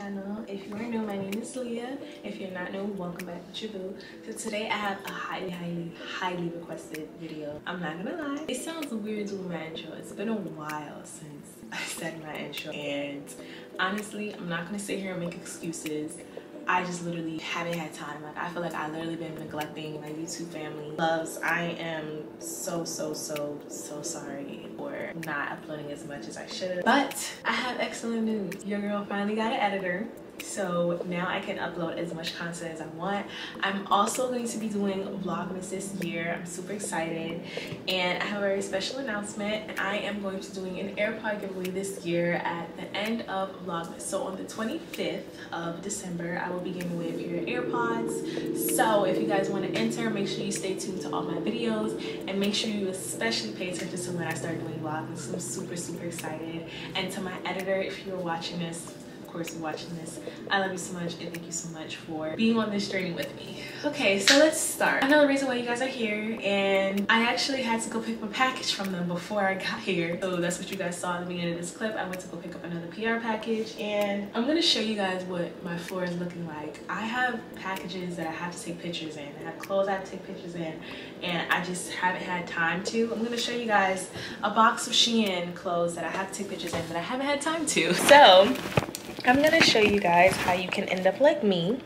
channel. If you are new, my name is Leah. If you're not new, welcome back with your boo. So today I have a highly requested video. I'm not gonna lie, it sounds weird doing my intro. It's been a while since I said my intro, and honestly, I'm not gonna sit here and make excuses. I just literally haven't had time. Like, I feel like I literally been neglecting my YouTube family loves. I am so sorry for not uploading as much as I should. But I have excellent news. Your girl finally got an editor. So now I can upload as much content as I want. I'm also going to be doing Vlogmas this year. I'm super excited. And I have a very special announcement. I am going to be doing an AirPod giveaway this year at the end of Vlogmas. So on the 25th of December, I will be giving away a pair of AirPods. So if you guys want to enter, make sure you stay tuned to all my videos. And make sure you especially pay attention to when I start doing Vlogmas. I'm super excited. And to my editor, if you're watching this, watching this, I love you so much and thank you so much for being on this journey with me. Okay, so let's start. I know the reason why you guys are here, and I actually had to go pick my package from them before I got here. So that's what you guys saw at the beginning of this clip. I went to go pick up another PR package, and I'm gonna show you guys what my floor is looking like. I have packages that I have to take pictures in. I have clothes I have to take pictures in, and I just haven't had time to. I'm gonna show you guys a box of SHEIN clothes that I have to take pictures in, but I haven't had time to. So I'm gonna show you guys how you can end up like me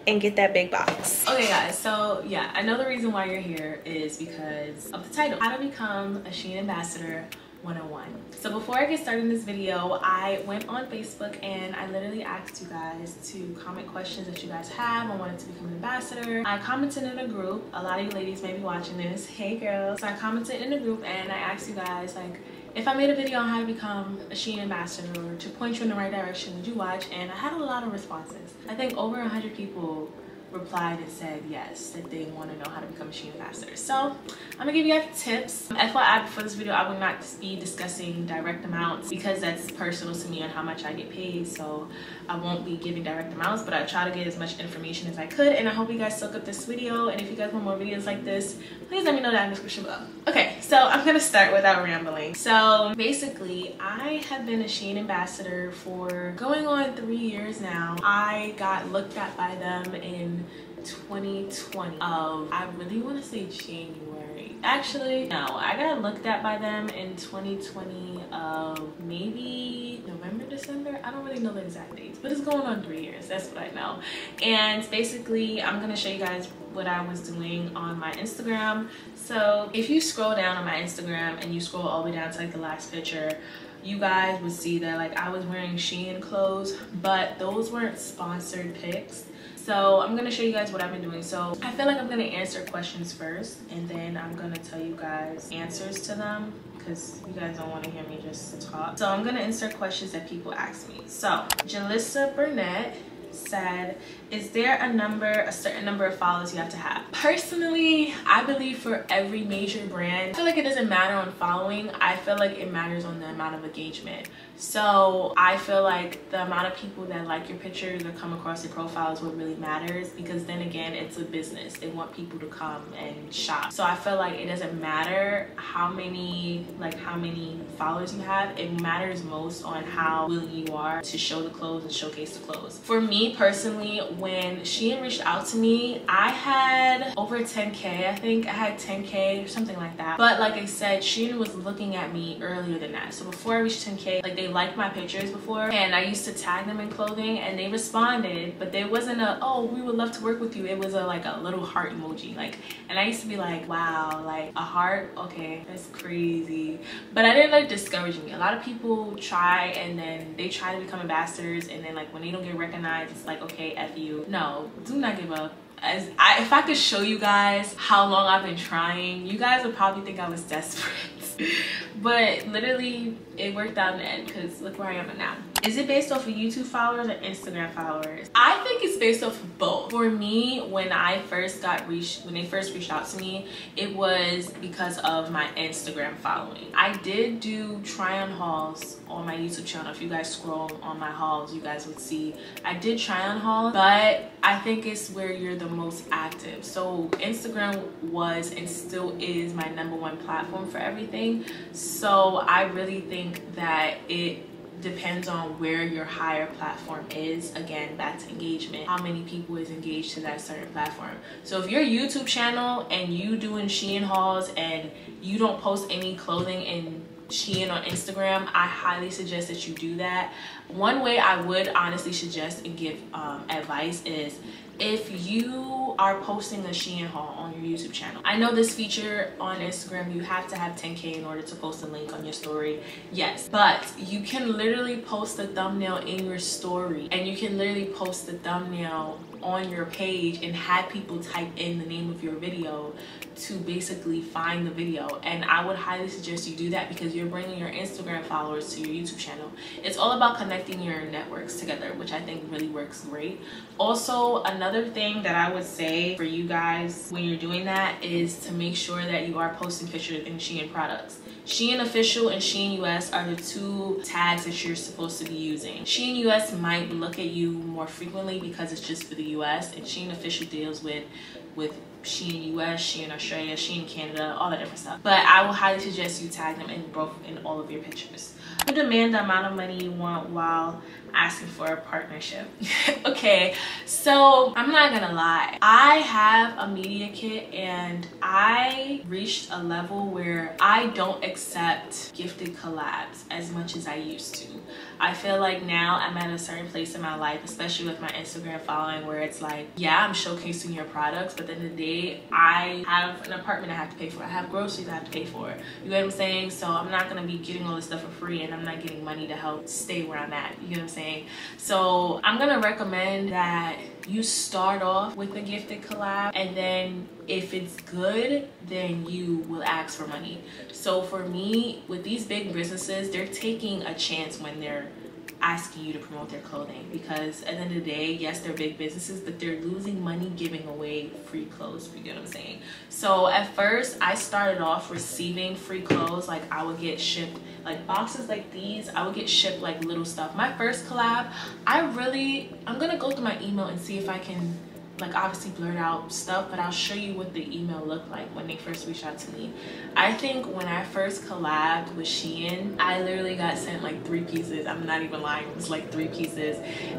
and get that big box. Okay guys, so yeah, I know the reason why you're here is because of the title, How to Become a SHEIN Ambassador 101. So before I get started in this video, I went on Facebook and I literally asked you guys to comment questions that you guys have on wanting to become an ambassador. I commented in a group. A lot of you ladies may be watching this. Hey girls. So I commented in a group and I asked you guys, like, if I made a video on how to become a SHEIN ambassador or to point you in the right direction, would you watch? And I had a lot of responses. I think over 100 people replied and said yes, that they want to know how to become a SHEIN ambassador. So I'm gonna give you guys tips. FYI, before this video, I will not be discussing direct amounts because that's personal to me on how much I get paid. So I won't be giving direct amounts, but I try to get as much information as I could. And I hope you guys soak up this video. And if you guys want more videos like this, please let me know down in the description below. Okay, so I'm gonna start without rambling. So basically, I have been a SHEIN ambassador for going on 3 years now. I got looked at by them in 2020 of, I really want to say January. Actually, no, I got looked at by them in 2020 of maybe November, December. I don't really know the exact dates, but it's going on 3 years. That's what I know. And basically, I'm going to show you guys what I was doing on my Instagram. So if you scroll down on my Instagram and you scroll all the way down to like the last picture, you guys would see that like I was wearing SHEIN clothes, but those weren't sponsored pics. So I'm gonna show you guys what I've been doing. So I feel like I'm gonna answer questions first, and then I'm gonna tell you guys answers to them because you guys don't want to hear me just talk. So I'm gonna answer questions that people ask me. So Jalissa Burnett said, is there a certain number of followers you have to have? Personally, I believe for every major brand, I feel like it doesn't matter on following. I feel like it matters on the amount of engagement. So I feel like the amount of people that like your pictures or come across your profile is what really matters, because then again, it's a business. They want people to come and shop. So I feel like it doesn't matter how many followers you have. It matters most on how willing you are to show the clothes and showcase the clothes. For me personally, when SHEIN reached out to me, I had over 10K. I think I had 10K or something like that. But like I said, SHEIN was looking at me earlier than that. So before I reached 10K, like, they liked my pictures before, and I used to tag them in clothing, and they responded, but there wasn't a, oh, we would love to work with you. It was a like a little heart emoji, like, and I used to be like, wow, like a heart, okay, that's crazy. But I didn't let it discourage me. A lot of people try, and then they try to become ambassadors, and then like when they don't get recognized, it's like, okay, F you. No, do not give up. If I could show you guys how long I've been trying, you guys would probably think I was desperate. But literally, it worked out in the end, because look where I am now. Is it based off of YouTube followers or Instagram followers? I think it's based off of both. For me, when they first reached out to me, it was because of my Instagram following. I did do try on hauls on my YouTube channel. If you guys scroll on my hauls, you guys would see I did try on hauls, but I think it's where you're the most active. So Instagram was and still is my #1 platform for everything. So I really think that it depends on where your higher platform is. Again, back to engagement, how many people is engaged to that certain platform. So if your YouTube channel and you doing SHEIN hauls and you don't post any clothing in SHEIN on Instagram, I highly suggest that you do that. One way I would honestly suggest and give advice is, if you are posting a SHEIN haul on your YouTube channel, I know this feature on Instagram, you have to have 10K in order to post a link on your story. Yes, but you can literally post a thumbnail in your story, and you can literally post the thumbnail on your page and have people type in the name of your video to basically find the video. And I would highly suggest you do that, because you're bringing your Instagram followers to your YouTube channel. It's all about connecting your networks together, which I think really works great. Also, another thing that I would say for you guys when you're doing that is to make sure that you are posting pictures in SHEIN products. SHEIN Official and SHEIN US are the two tags that you're supposed to be using. SHEIN US might look at you more frequently because it's just for the US, and SHEIN Official deals with SHEIN US, SHEIN Australia, SHEIN Canada, all that different stuff. But I will highly suggest you tag them in all of your pictures. You demand the amount of money you want while asking for a partnership. Okay, so I'm not gonna lie, I have a media kit and I reached a level where I don't accept gifted collabs as much as I used to. I feel like now I'm at a certain place in my life, especially with my Instagram following, where it's like, yeah, I'm showcasing your products, but at the end of the day, I have an apartment I have to pay for. I have groceries I have to pay for. You get what I'm saying? So I'm not gonna be getting all this stuff for free, and I'm not getting money to help stay where I'm at. You get what I'm saying? So I'm gonna recommend that you start off with a gifted collab, and then if it's good, then you will ask for money. So for me, with these big businesses, they're taking a chance when they're asking you to promote their clothing, because at the end of the day, yes, they're big businesses, but they're losing money giving away free clothes. You get what I'm saying? So at first, I started off receiving free clothes. Like, I would get shipped like boxes like these. I would get shipped like little stuff. My first collab, I'm gonna go through my email and see if I can like obviously blurred out stuff, but I'll show you what the email looked like when they first reached out to me. I think when I first collabed with SHEIN, I literally got sent like 3 pieces. I'm not even lying, it was like 3 pieces.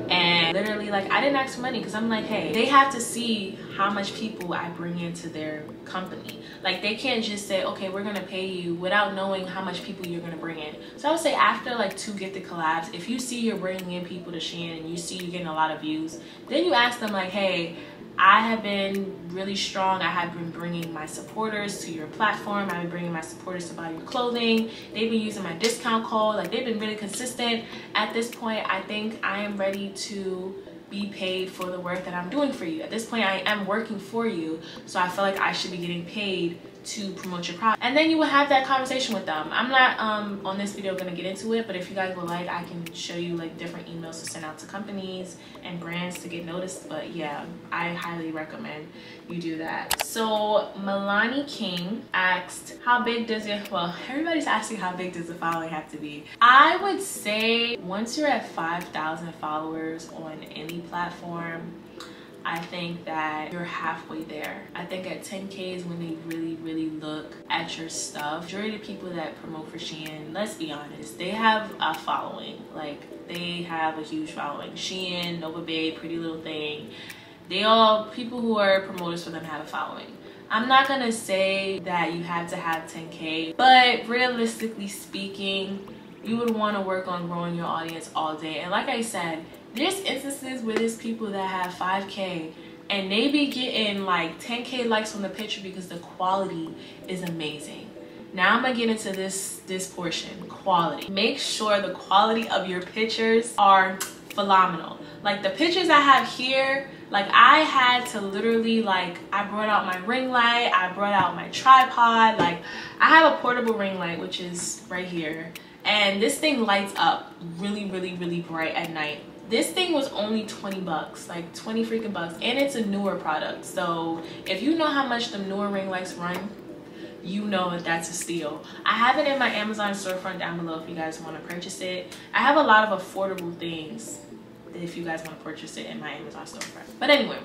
And literally, like, I didn't ask for money because I'm like, hey, they have to see how much people I bring into their company. Like, they can't just say, okay, we're gonna pay you without knowing how much people you're gonna bring in. So I would say after like 2 gifted collabs, if you see you're bringing in people to SHEIN and you see you're getting a lot of views, then you ask them like, hey, I have been really strong. I have been bringing my supporters to your platform. I've been bringing my supporters to buy your clothing. They've been using my discount code. Like, they've been really consistent. At this point, I think I am ready to be paid for the work that I'm doing for you. At this point, I am working for you, so I feel like I should be getting paid to promote your product. And then you will have that conversation with them. I'm not on this video gonna get into it, but if you guys would like, I can show you like different emails to send out to companies and brands to get noticed. But yeah, I highly recommend you do that. So Melanie King asked, how big does it, well, everybody's asking how big does the following have to be. I would say once you're at 5,000 followers on any platform, I think that you're halfway there. I think at 10K is when they really look at your stuff. Majority of the people that promote for SHEIN, let's be honest, they have a following. Like, they have a huge following. SHEIN, Nova Babe, Pretty Little Thing, they all, people who are promoters for them have a following. I'm not gonna say that you have to have 10K, but realistically speaking, you would want to work on growing your audience all day. And like I said, there's instances where there's people that have 5K and they be getting like 10K likes on the picture because the quality is amazing. Now I'm gonna get into this portion, quality. Make sure the quality of your pictures are phenomenal. Like, the pictures I have here, like, I had to literally, like, I brought out my ring light, I brought out my tripod. Like, I have a portable ring light, which is right here, and this thing lights up really bright at night. This thing was only 20 bucks, like 20 freaking bucks, and it's a newer product. So if you know how much the newer ring lights run, you know that that's a steal. I have it in my Amazon storefront down below if you guys want to purchase it. I have a lot of affordable things if you guys want to purchase it in my Amazon storefront. But anyway,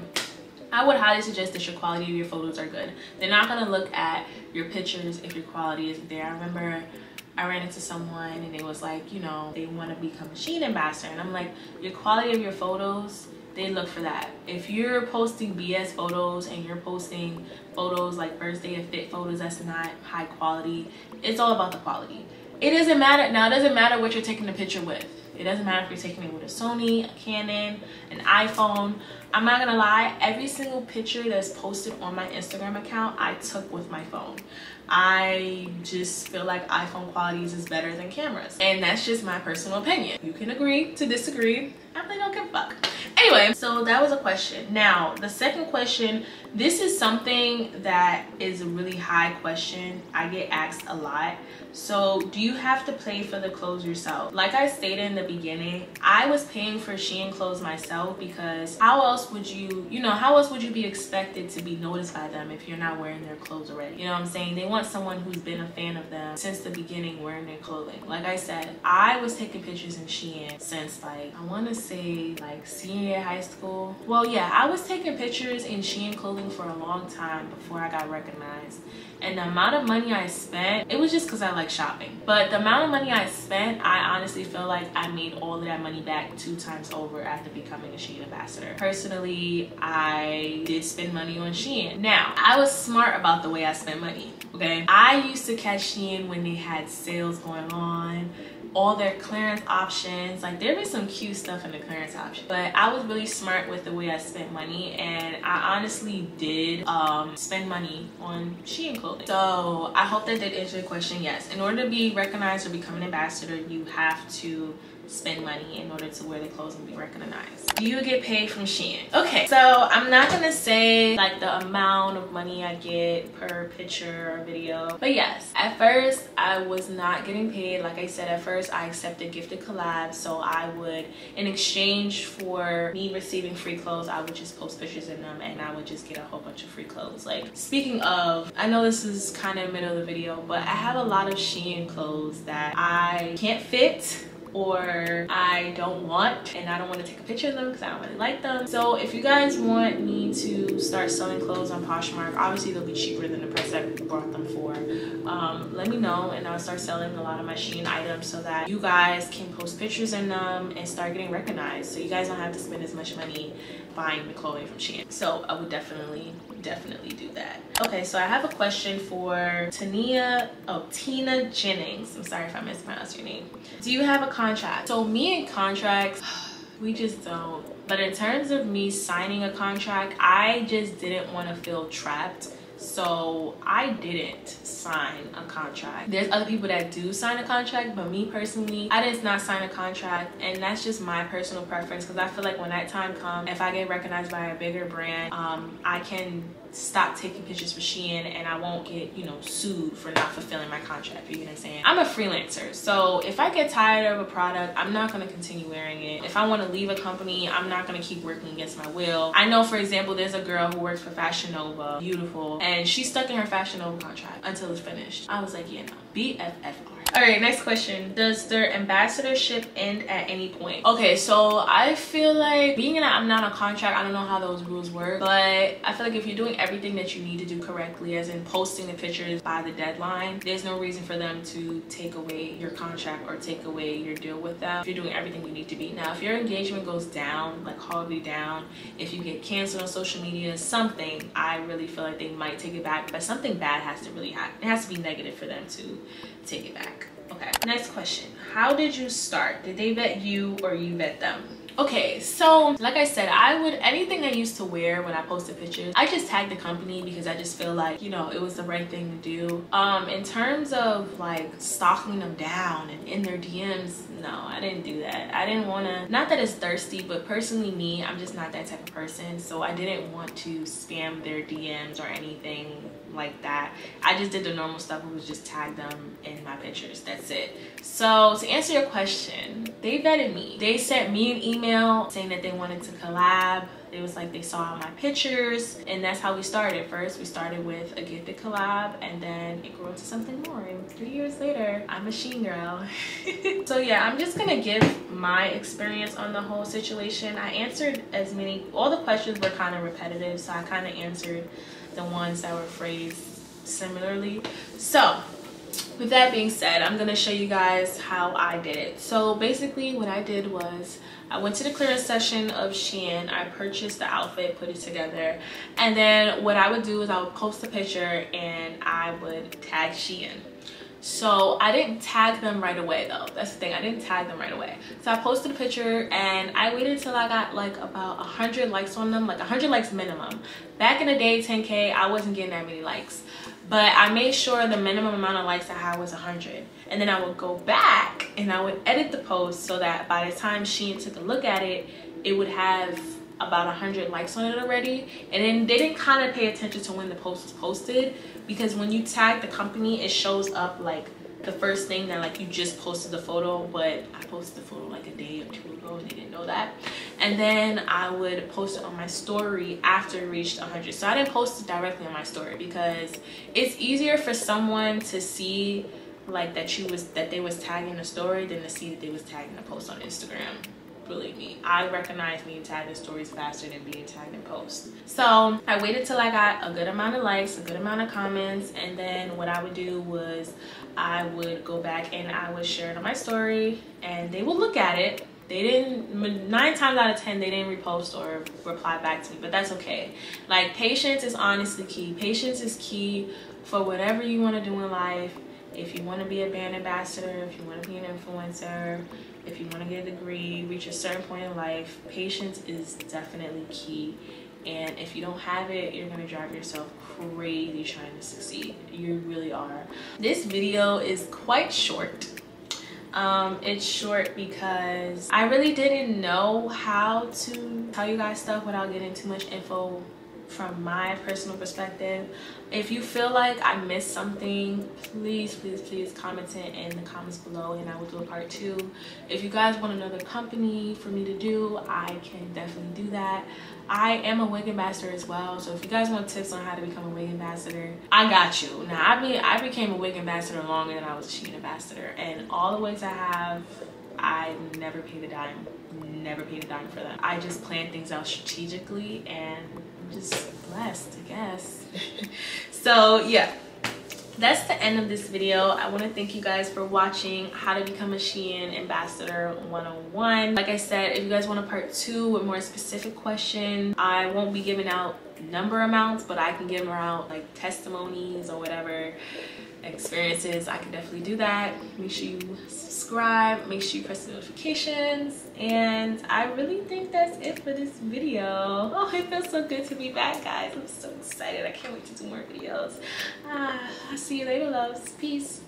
I would highly suggest that your quality of your photos are good. They're not gonna look at your pictures if your quality isn't there. I remember I ran into someone and it was like, you know, they want to become a SHEIN ambassador, and I'm like, your quality of your photos, they look for that. If you're posting BS photos and you're posting photos like first day of fit photos that's not high quality, it's all about the quality. It doesn't matter. Now, it doesn't matter what you're taking the picture with. It doesn't matter if you're taking it with a Sony, a Canon, an iPhone. I'm not gonna lie, every single picture that's posted on my Instagram account, I took with my phone. I just feel like iPhone qualities is better than cameras. And that's just my personal opinion. You can agree to disagree. I really don't give a fuck. Anyway, so that was a question. Now, the second question, this is something that is a really high question. I get asked a lot. So, do you have to pay for the clothes yourself? Like I stated in the beginning, I was paying for SHEIN clothes myself because how else would you, how else would you be expected to be noticed by them if you're not wearing their clothes already? You know what I'm saying? They want someone who's been a fan of them since the beginning wearing their clothing. Like I said, I was taking pictures in SHEIN since like, I want to say like senior year high school. Well, yeah, I was taking pictures in SHEIN clothing for a long time before I got recognized. And the amount of money I spent, it was just because I like shopping. But the amount of money I spent, I honestly feel like I made all of that money back 2 times over after becoming a SHEIN ambassador. Personally, I did spend money on SHEIN. Now, I was smart about the way I spent money, okay? I used to catch SHEIN when they had sales going on, all their clearance options. Like, there was some cute stuff in the clearance option, but I was really smart with the way I spent money, and I honestly did spend money on SHEIN clothing. So I hope that did answer your question. Yes, in order to be recognized or become an ambassador, you have to spend money in order to wear the clothes and be recognized. Do you get paid from SHEIN? Okay, so I'm not gonna say like the amount of money I get per picture or video, but yes, at first I was not getting paid. Like I said, at first I accepted gifted collabs, so I would, in exchange for me receiving free clothes, I would just post pictures in them and I would just get a whole bunch of free clothes. Like, speaking of, I know this is kind of middle of the video, but I have a lot of SHEIN clothes that I can't fit or I don't want, and I don't want to take a picture of them because I don't really like them. So if you guys want me to start selling clothes on Poshmark, obviously they'll be cheaper than the price I bought them for. Let me know and I'll start selling a lot of my SHEIN items so that you guys can post pictures in them and start getting recognized, so you guys don't have to spend as much money buying the clothing from SHEIN. So I would definitely do that. Okay, so I have a question for Tina Jennings. I'm sorry if I mispronounced your name. Do you have a contract? So me and contracts, we just don't. But in terms of me signing a contract, I just didn't want to feel trapped. So I didn't sign a contract. There's other people that do sign a contract, but me personally, I did not sign a contract, and that's just my personal preference because I feel like when that time comes, if I get recognized by a bigger brand, I can stop taking pictures for SHEIN and I won't get, sued for not fulfilling my contract. You get what I'm saying? I'm a freelancer, so if I get tired of a product, I'm not going to continue wearing it. If I want to leave a company, I'm not going to keep working against my will. I know, for example, there's a girl who works for Fashion Nova, beautiful, and she's stuck in her Fashion Nova contract until it's finished. I was like, yeah, no, BFFR. All right, next question. Does their ambassadorship end at any point? Okay, so I feel like being that I'm not on contract, I don't know how those rules work, but I feel like if you're doing everything that you need to do correctly, as in posting the pictures by the deadline, there's no reason for them to take away your contract or take away your deal with them if you're doing everything you need to be. Now, if your engagement goes down, like horribly down, if you get canceled on social media, something, I really feel like they might take it back, but something bad has to really happen. It has to be negative for them to take it back. Okay, next question. How did you start? Did they vet you or you vet them? Okay, so like I said, anything I used to wear when I posted pictures, I just tagged the company because I just feel like, it was the right thing to do. In terms of like stalking them down and in their DMs, no, I didn't do that. I didn't want to, not that it's thirsty, but personally me, I'm just not that type of person. So I didn't want to spam their DMs or anything like that. I just did the normal stuff. It was just tag them in my pictures. That's it. So to answer your question, they vetted me. They sent me an email saying that they wanted to collab. It was like they saw my pictures, and that's how we started. First, we started with a gifted collab, and then it grew into something more. And 3 years later, I'm a SHEIN girl. So yeah, I'm just gonna give my experience on the whole situation. I answered all the questions were kind of repetitive, so I kind of answered the ones that were phrased similarly. So with that being said, I'm gonna show you guys how I did it. So basically what I did was I went to the clearance section of SHEIN. I purchased the outfit, put it together, and then what I would do is I would post a picture and I would tag SHEIN. So I didn't tag them right away though. That's the thing, I didn't tag them right away. So I posted a picture and I waited till I got like about 100 likes on them, like 100 likes minimum. Back in the day, 10K, I wasn't getting that many likes. But I made sure the minimum amount of likes I had was 100. And then I would go back and I would edit the post so that by the time SHEIN took a look at it, it would have about 100 likes on it already. And then they didn't kind of pay attention to when the post was posted, because when you tag the company, it shows up like the first thing that like you just posted the photo, but I posted the photo like a day or two ago and they didn't know that. And then I would post it on my story after it reached 100. So I didn't post it directly on my story because it's easier for someone to see like that they was tagging the story than to see that they was tagging the post on Instagram. Believe me, I recognize being tagged in stories faster than being tagged in posts. So I waited till I got a good amount of likes, a good amount of comments, and then what I would do was I would go back and I would share it on my story and they would look at it. They didn't, 9 times out of 10, they didn't repost or reply back to me, but that's okay. Like, patience is honestly key. Patience is key for whatever you want to do in life. If you want to be a brand ambassador, if you want to be an influencer, if you want to get a degree, reach a certain point in life, patience is definitely key. And if you don't have it, you're going to drive yourself crazy trying to succeed. You really are. This video is quite short. It's short because I really didn't know how to tell you guys stuff without getting too much info from my personal perspective. If you feel like I missed something, please comment it in the comments below and I will do a part 2. If you guys want another company for me to do, I can definitely do that. I am a wig ambassador as well, so if you guys want tips on how to become a wig ambassador, I got you. Now I became a wig ambassador longer than I was a SHEIN ambassador, and all the wigs I have, I never paid a dime. Never paid a dime for them. I just plan things out strategically and I'm just blessed, I guess. So yeah, that's the end of this video. I want to thank you guys for watching how to become a SHEIN ambassador 101. Like I said, if you guys want a part 2 with more specific questions, I won't be giving out number amounts, but I can give out like testimonies or whatever experiences. I can definitely do that. Make sure you subscribe, make sure you press the notifications, and I really think that's it for this video. Oh, it feels so good to be back, guys. I'm so excited. I can't wait to do more videos. I'll see you later, loves. Peace.